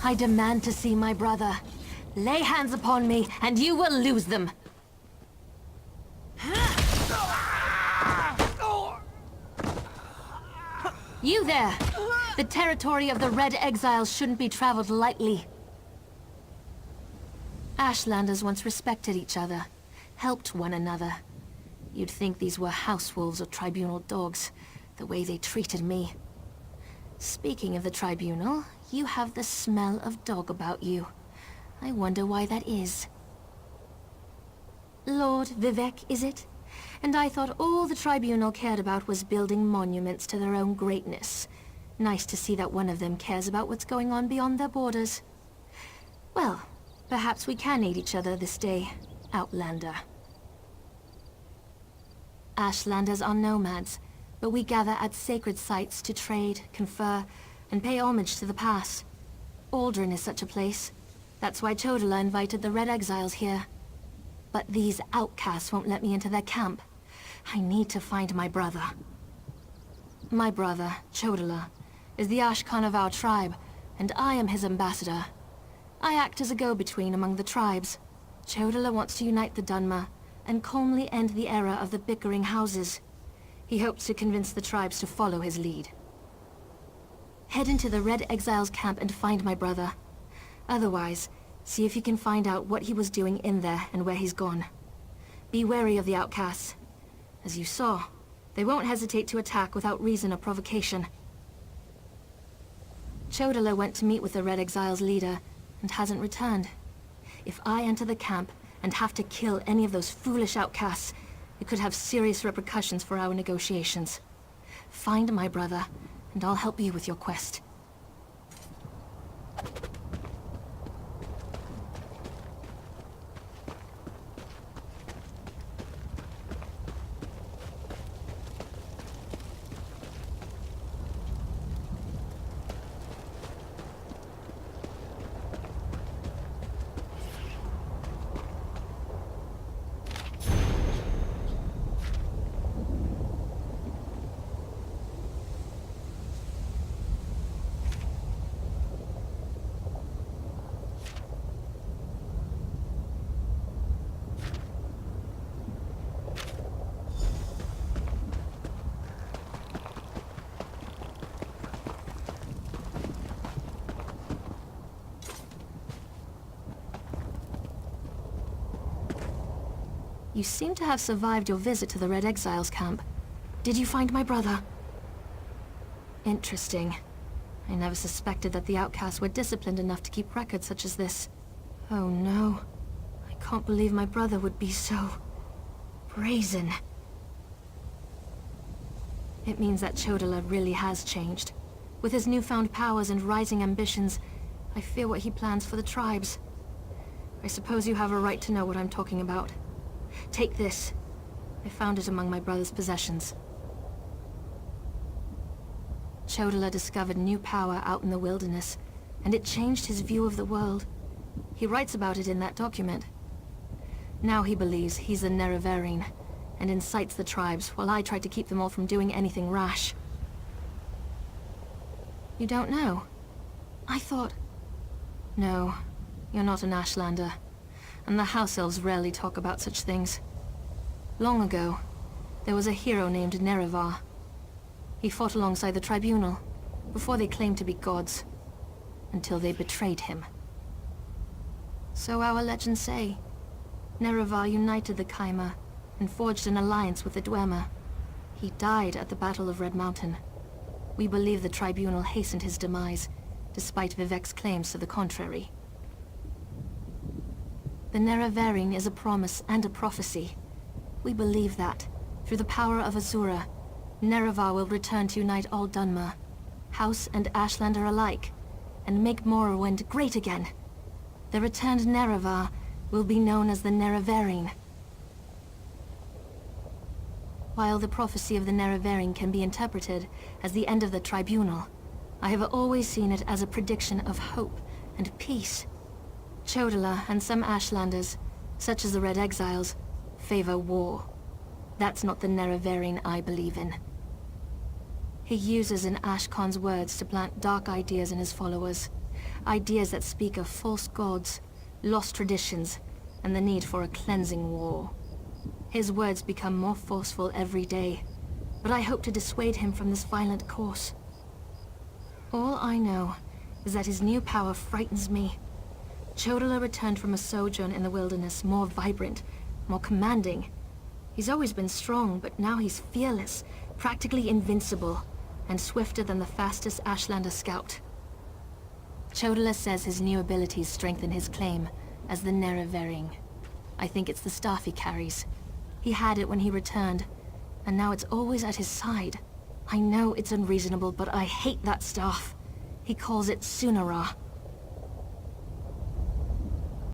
I demand to see my brother. Lay hands upon me, and you will lose them. You there! The territory of the Red Exiles shouldn't be traveled lightly. Ashlanders once respected each other, helped one another. You'd think these were house wolves or tribunal dogs, the way they treated me. Speaking of the tribunal, you have the smell of dog about you. I wonder why that is. Lord Vivec, is it? And I thought all the tribunal cared about was building monuments to their own greatness. Nice to see that one of them cares about what's going on beyond their borders. Well, perhaps we can aid each other this day, Outlander. Ashlanders are nomads, but we gather at sacred sites to trade, confer, and pay homage to the past. Ald'ruhn is such a place. That's why Chodala invited the Red Exiles here. But these outcasts won't let me into their camp. I need to find my brother. My brother, Chodala, is the Ashkan of our tribe, and I am his ambassador. I act as a go-between among the tribes. Chodala wants to unite the Dunmer, and calmly end the era of the bickering houses. He hopes to convince the tribes to follow his lead. Head into the Red Exiles camp and find my brother. Otherwise, see if you can find out what he was doing in there and where he's gone. Be wary of the outcasts. As you saw, they won't hesitate to attack without reason or provocation. Chodala went to meet with the Red Exiles leader and hasn't returned. If I enter the camp and have to kill any of those foolish outcasts, it could have serious repercussions for our negotiations. Find my brother, and I'll help you with your quest. You seem to have survived your visit to the Red Exiles camp. Did you find my brother? Interesting. I never suspected that the outcasts were disciplined enough to keep records such as this. Oh no. I can't believe my brother would be so... brazen. It means that Chodala really has changed. With his newfound powers and rising ambitions, I fear what he plans for the tribes. I suppose you have a right to know what I'm talking about. Take this. I found it among my brother's possessions. Chodala discovered new power out in the wilderness, and it changed his view of the world. He writes about it in that document. Now he believes he's the Nerevarine, and incites the tribes while I try to keep them all from doing anything rash. You don't know? I thought... No, you're not an Ashlander. And the House Elves rarely talk about such things. Long ago, there was a hero named Nerevar. He fought alongside the Tribunal, before they claimed to be gods, until they betrayed him. So our legends say. Nerevar united the Kaima, and forged an alliance with the Dwemer. He died at the Battle of Red Mountain. We believe the Tribunal hastened his demise, despite Vivec's claims to the contrary. The Nerevarine is a promise and a prophecy. We believe that, through the power of Azura, Nerevar will return to unite all Dunmer, House and Ashlander alike, and make Morrowind great again. The returned Nerevar will be known as the Nerevarine. While the prophecy of the Nerevarine can be interpreted as the end of the Tribunal, I have always seen it as a prediction of hope and peace. Chodala and some Ashlanders, such as the Red Exiles, favor war. That's not the Nerevarine I believe in. He uses an Ashkan's words to plant dark ideas in his followers. Ideas that speak of false gods, lost traditions, and the need for a cleansing war. His words become more forceful every day, but I hope to dissuade him from this violent course. All I know is that his new power frightens me. Chodala returned from a sojourn in the wilderness more vibrant, more commanding. He's always been strong, but now he's fearless, practically invincible, and swifter than the fastest Ashlander scout. Chodala says his new abilities strengthen his claim as the Nerevaring. I think it's the staff he carries. He had it when he returned, and now it's always at his side. I know it's unreasonable, but I hate that staff. He calls it Sunara,